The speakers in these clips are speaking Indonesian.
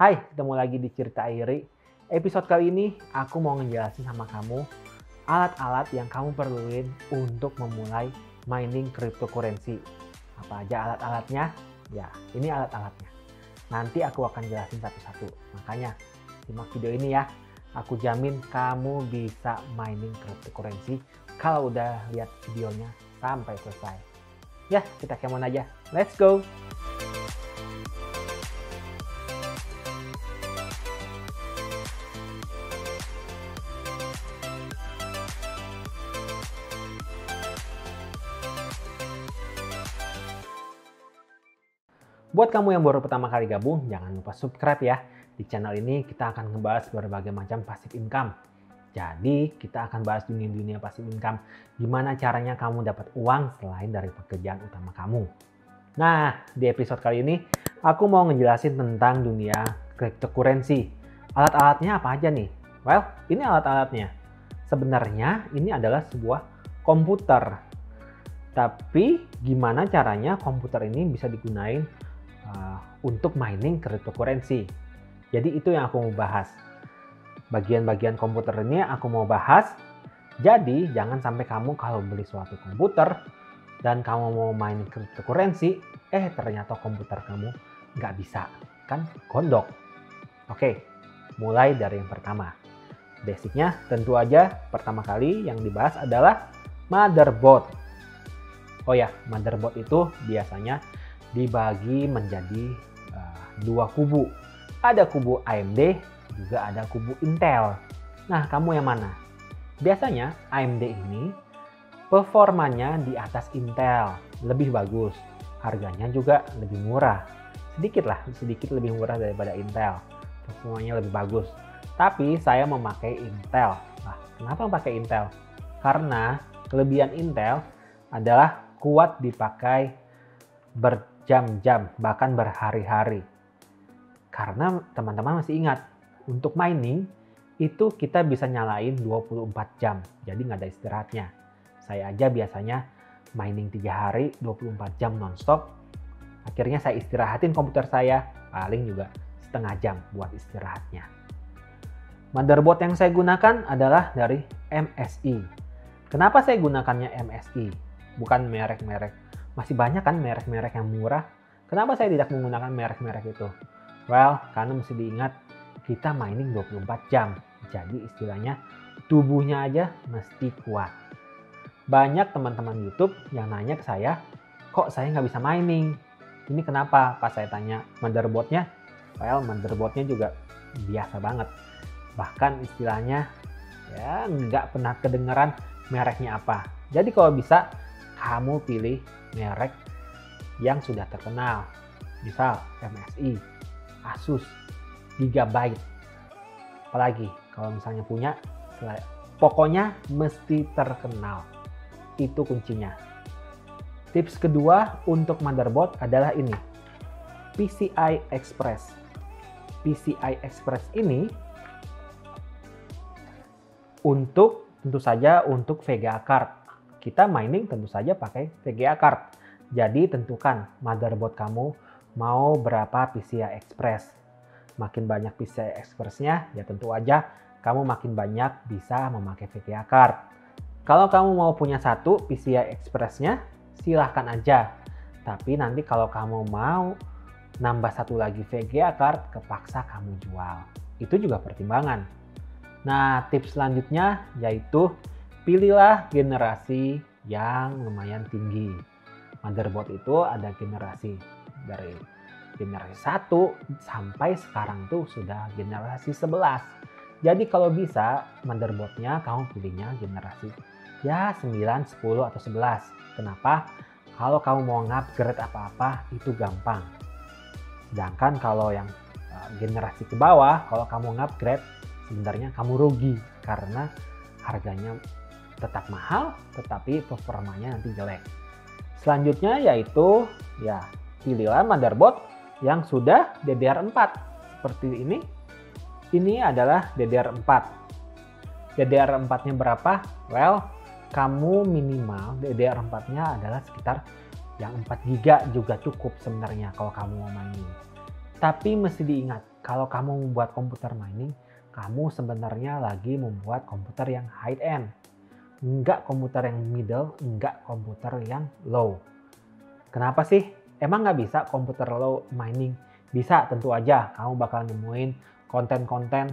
Hai, ketemu lagi di Cerita Airi. Episode kali ini aku mau ngejelasin sama kamu alat-alat yang kamu perluin untuk memulai mining cryptocurrency. Apa aja alat-alatnya? Ya, ini alat-alatnya. Nanti aku akan jelasin satu-satu. Makanya simak video ini ya. Aku jamin kamu bisa mining cryptocurrency kalau udah lihat videonya sampai selesai. Ya, kita kemon aja. Let's go! Buat kamu yang baru pertama kali gabung, jangan lupa subscribe ya. Di channel ini kita akan ngebahas berbagai macam passive income. Jadi kita akan bahas dunia passive income. Gimana caranya kamu dapat uang selain dari pekerjaan utama kamu. Nah, di episode kali ini aku mau ngejelasin tentang dunia cryptocurrency. Alat-alatnya apa aja nih? Well, ini alat-alatnya. Sebenarnya ini adalah sebuah komputer. Tapi gimana caranya komputer ini bisa digunain untuk mining cryptocurrency. Jadi itu yang aku mau bahas. Bagian-bagian komputer ini aku mau bahas. Jadi jangan sampai kamu kalau beli suatu komputer dan kamu mau mining cryptocurrency, ternyata komputer kamu nggak bisa. Kan gondok. Oke, mulai dari yang pertama. Basicnya tentu aja pertama kali yang dibahas adalah motherboard. Oh ya, motherboard itu biasanya dibagi menjadi dua kubu. Ada kubu AMD, juga ada kubu Intel. Nah, kamu yang mana? Biasanya AMD ini performanya di atas Intel, lebih bagus. Harganya juga lebih murah. Sedikit lebih murah daripada Intel. Performanya lebih bagus. Tapi saya memakai Intel. Nah, kenapa pakai Intel? Karena kelebihan Intel adalah kuat dipakai berjam-jam, bahkan berhari-hari. Karena teman-teman masih ingat, untuk mining itu kita bisa nyalain 24 jam, jadi nggak ada istirahatnya. Saya aja biasanya mining 3 hari, 24 jam nonstop. Akhirnya saya istirahatin komputer saya, paling juga setengah jam buat istirahatnya. Motherboard yang saya gunakan adalah dari MSI. Kenapa saya gunakannya MSI? Bukan merek-merek. Masih banyak kan merek-merek yang murah. Kenapa saya tidak menggunakan merek-merek itu? Well, karena mesti diingat kita mining 24 jam. Jadi istilahnya tubuhnya aja mesti kuat. Banyak teman-teman YouTube yang nanya ke saya, kok saya nggak bisa mining? Ini kenapa? Pas saya tanya motherboardnya, well motherboardnya juga biasa banget. Bahkan istilahnya ya nggak pernah kedengeran mereknya apa. Jadi kalau bisa kamu pilih merek yang sudah terkenal. Misal MSI, Asus, Gigabyte. Apalagi kalau misalnya punya, pokoknya mesti terkenal. Itu kuncinya. Tips kedua untuk motherboard adalah ini. PCI Express. PCI Express ini tentu saja untuk VGA card. Kita mining tentu saja pakai VGA card. Jadi tentukan motherboard kamu mau berapa PCI Express. Makin banyak PCI Express-nya, ya tentu aja kamu makin banyak bisa memakai VGA card. Kalau kamu mau punya satu PCI Express-nya, silahkan aja. Tapi nanti kalau kamu mau nambah satu lagi VGA card, kepaksa kamu jual. Itu juga pertimbangan. Nah, tips selanjutnya yaitu pilihlah generasi yang lumayan tinggi. Motherboard itu ada generasi dari generasi 1 sampai sekarang tuh sudah generasi 11. Jadi kalau bisa motherboardnya kamu pilihnya generasi ya 9, 10 atau 11. Kenapa? Kalau kamu mau upgrade apa-apa itu gampang. Sedangkan kalau yang generasi ke bawah, kalau kamu upgrade sebenarnya kamu rugi karena harganya tetap mahal tetapi performanya nanti jelek. Selanjutnya yaitu ya pilihlah motherboard yang sudah DDR4 seperti ini. Ini adalah DDR4. DDR4-nya berapa? Well, kamu minimal DDR4-nya adalah sekitar yang 4 GB juga cukup sebenarnya kalau kamu mau mining. Tapi mesti diingat, kalau kamu membuat komputer mining, kamu sebenarnya lagi membuat komputer yang high end. Enggak komputer yang middle, enggak komputer yang low. Kenapa sih? Emang nggak bisa komputer low mining? Bisa, tentu aja. Kamu bakal nemuin konten-konten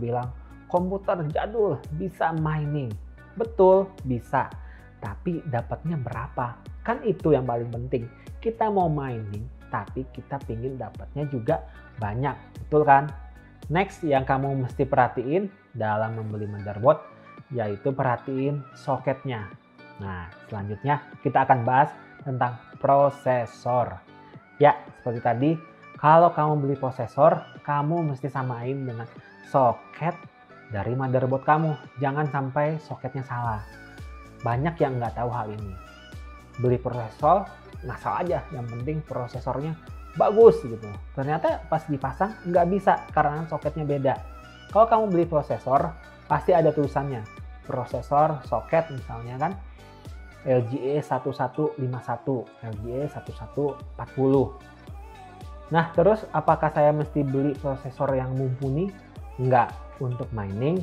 bilang komputer jadul bisa mining. Betul, bisa. Tapi dapatnya berapa? Kan itu yang paling penting. Kita mau mining, tapi kita pingin dapatnya juga banyak. Betul kan? Next yang kamu mesti perhatiin dalam membeli motherboard, yaitu perhatiin soketnya. Nah, selanjutnya kita akan bahas tentang prosesor. Ya, seperti tadi, kalau kamu beli prosesor, kamu mesti samain dengan soket dari motherboard kamu. Jangan sampai soketnya salah. Banyak yang nggak tahu hal ini. Beli prosesor, ngasal aja. Yang penting prosesornya bagus gitu. Ternyata pas dipasang nggak bisa karena soketnya beda. Kalau kamu beli prosesor, pasti ada tulisannya. Prosesor soket misalnya kan LGA 1151, LGA 1140. Nah, terus apakah saya mesti beli prosesor yang mumpuni? Enggak. Untuk mining,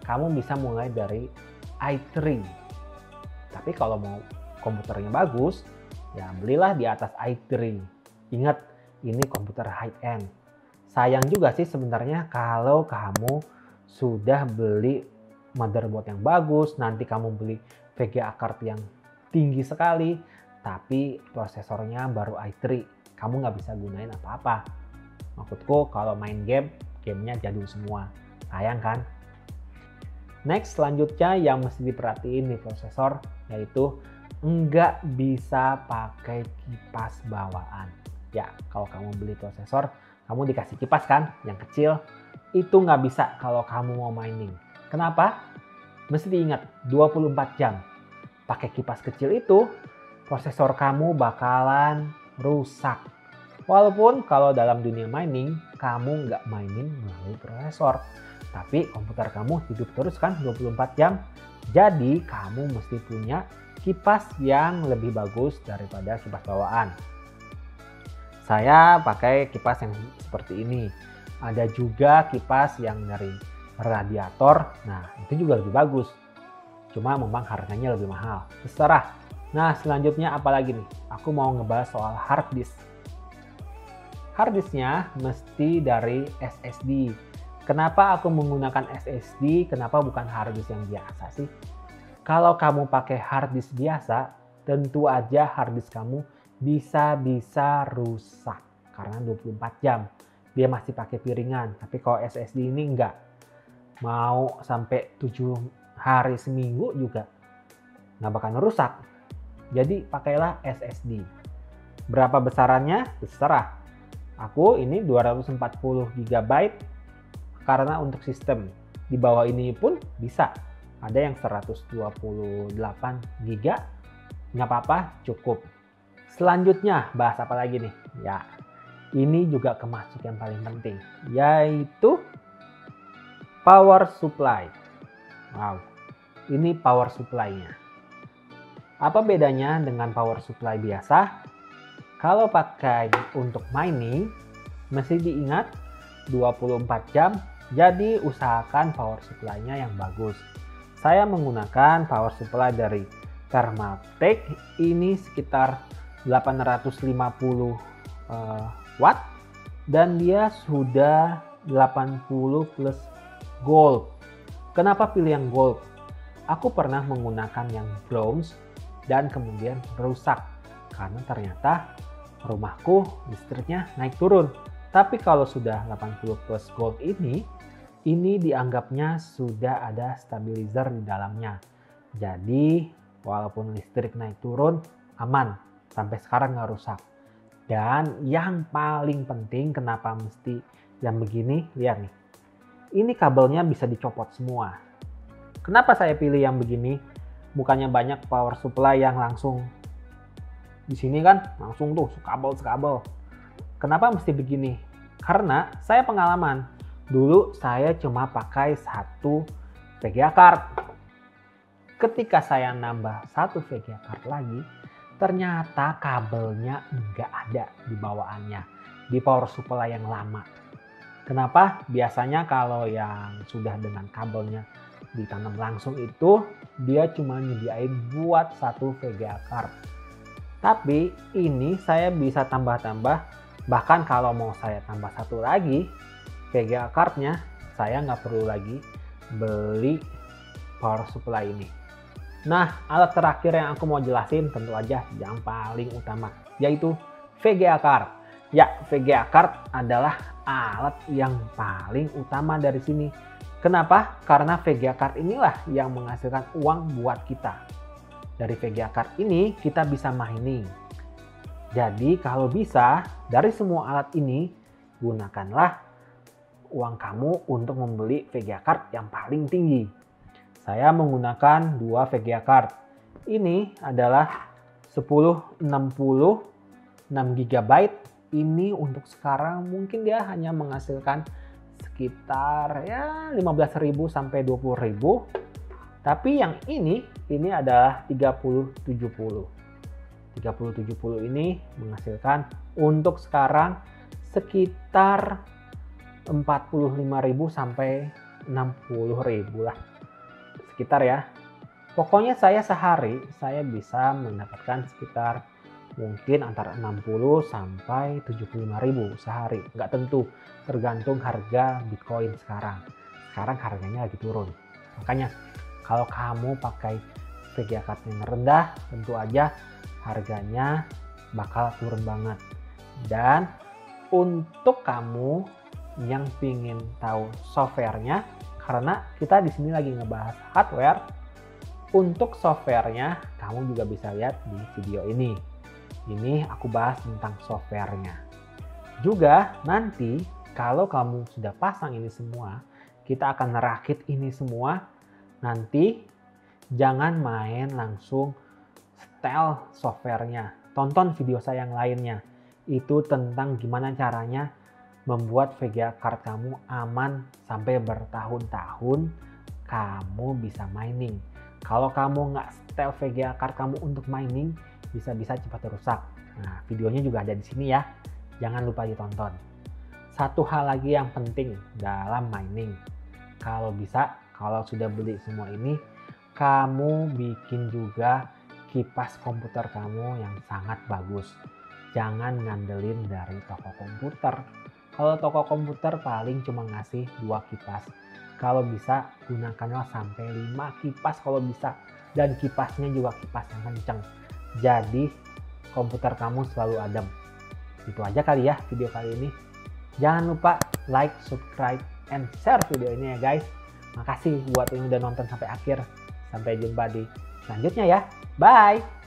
kamu bisa mulai dari i3. Tapi kalau mau komputernya bagus, ya belilah di atas i3. Ingat, ini komputer high end. Sayang juga sih sebenarnya kalau kamu sudah beli motherboard yang bagus, nanti kamu beli VGA card yang tinggi sekali, tapi prosesornya baru i3. Kamu nggak bisa gunain apa-apa. Maksudku kalau main game, gamenya jadul semua. Sayang kan? Next, selanjutnya yang mesti diperhatiin di prosesor, yaitu nggak bisa pakai kipas bawaan. Ya, kalau kamu beli prosesor, kamu dikasih kipas kan, yang kecil. Itu nggak bisa kalau kamu mau mining. Kenapa? Mesti diingat, 24 jam. Pakai kipas kecil itu, prosesor kamu bakalan rusak. Walaupun kalau dalam dunia mining, kamu nggak mining melalui prosesor. Tapi komputer kamu hidup terus kan 24 jam. Jadi kamu mesti punya kipas yang lebih bagus daripada kipas bawaan. Saya pakai kipas yang seperti ini. Ada juga kipas yang dari radiator. Nah, itu juga lebih bagus. Cuma memang harganya lebih mahal. Terserah. Nah, selanjutnya apa lagi nih? Aku mau ngebahas soal hard disk. Hard disknya mesti dari SSD. Kenapa aku menggunakan SSD? Kenapa bukan hard disk yang biasa sih? Kalau kamu pakai hard disk biasa, tentu aja hard disk kamu bisa rusak karena 24 jam dia masih pakai piringan. Tapi kalau SSD ini enggak, mau sampai 7 hari seminggu juga nggak bakal rusak. Jadi pakailah SSD. Berapa besarannya? Terserah. Aku ini 240 GB karena untuk sistem. Di bawah ini pun bisa. Ada yang 128 GB, nggak apa-apa, cukup. Selanjutnya bahas apa lagi nih? Ya, ini juga termasuk yang paling penting, yaitu power supply. Wow, ini power supply-nya. Apa bedanya dengan power supply biasa? Kalau pakai untuk mining, mesti diingat 24 jam, jadi usahakan power supply-nya yang bagus. Saya menggunakan power supply dari Thermaltake, ini sekitar 850 watt dan dia sudah 80 plus gold. Kenapa pilih yang gold? Aku pernah menggunakan yang bronze dan kemudian rusak karena ternyata rumahku listriknya naik turun. Tapi kalau sudah 80 plus gold ini dianggapnya sudah ada stabilizer di dalamnya. Jadi walaupun listrik naik turun aman, sampai sekarang nggak rusak. Dan yang paling penting kenapa mesti yang begini, lihat nih. Ini kabelnya bisa dicopot semua. Kenapa saya pilih yang begini? Bukannya banyak power supply yang langsung di sini kan, langsung tuh sekabel. Kenapa mesti begini? Karena saya pengalaman. Dulu saya cuma pakai satu VGA card. Ketika saya nambah satu VGA card lagi, ternyata kabelnya nggak ada di bawaannya, di power supply yang lama. Kenapa? Biasanya kalau yang sudah dengan kabelnya ditanam langsung itu dia cuma nyediain buat satu VGA card. Tapi ini saya bisa tambah-tambah, bahkan kalau mau saya tambah satu lagi VGA cardnya, saya nggak perlu lagi beli power supply ini. Nah, alat terakhir yang aku mau jelasin tentu aja yang paling utama, yaitu VGA card. Ya, VGA card adalah alat yang paling utama dari sini. Kenapa? Karena VGA card inilah yang menghasilkan uang buat kita. Dari VGA card ini kita bisa mining. Jadi kalau bisa, dari semua alat ini, gunakanlah uang kamu untuk membeli VGA card yang paling tinggi. Saya menggunakan dua VGA card. Ini adalah 1060 6 GB. Ini untuk sekarang mungkin dia hanya menghasilkan sekitar ya 15.000 sampai 20.000. Tapi yang ini adalah 3070. 3070 ini menghasilkan untuk sekarang sekitar 45.000 sampai 60.000 lah. Sekitar ya. Pokoknya saya sehari saya bisa mendapatkan sekitar mungkin antara 60 sampai 75.000 sehari. Nggak tentu, tergantung harga Bitcoin sekarang. Sekarang harganya lagi turun. Makanya kalau kamu pakai VGA card yang rendah, tentu aja harganya bakal turun banget. Dan untuk kamu yang pingin tahu softwarenya, karena kita di sini lagi ngebahas hardware, untuk softwarenya kamu juga bisa lihat di video ini. Ini aku bahas tentang softwarenya. Juga nanti kalau kamu sudah pasang ini semua, kita akan merakit ini semua. Nanti jangan main langsung setel softwarenya. Tonton video saya yang lainnya. Itu tentang gimana caranya membuat VGA card kamu aman sampai bertahun-tahun kamu bisa mining. Kalau kamu nggak setel VGA card kamu untuk mining, bisa-bisa cepat rusak. Nah, videonya juga ada di sini ya. Jangan lupa ditonton. Satu hal lagi yang penting dalam mining. Kalau bisa, kalau sudah beli semua ini, kamu bikin juga kipas komputer kamu yang sangat bagus. Jangan ngandelin dari toko komputer. Kalau toko komputer paling cuma ngasih 2 kipas. Kalau bisa gunakanlah sampai 5 kipas kalau bisa. Dan kipasnya juga kipas yang kenceng. Jadi komputer kamu selalu adem. Itu aja kali ya video kali ini. Jangan lupa like, subscribe, and share video ini ya guys. Makasih buat yang udah nonton sampai akhir. Sampai jumpa di selanjutnya ya. Bye!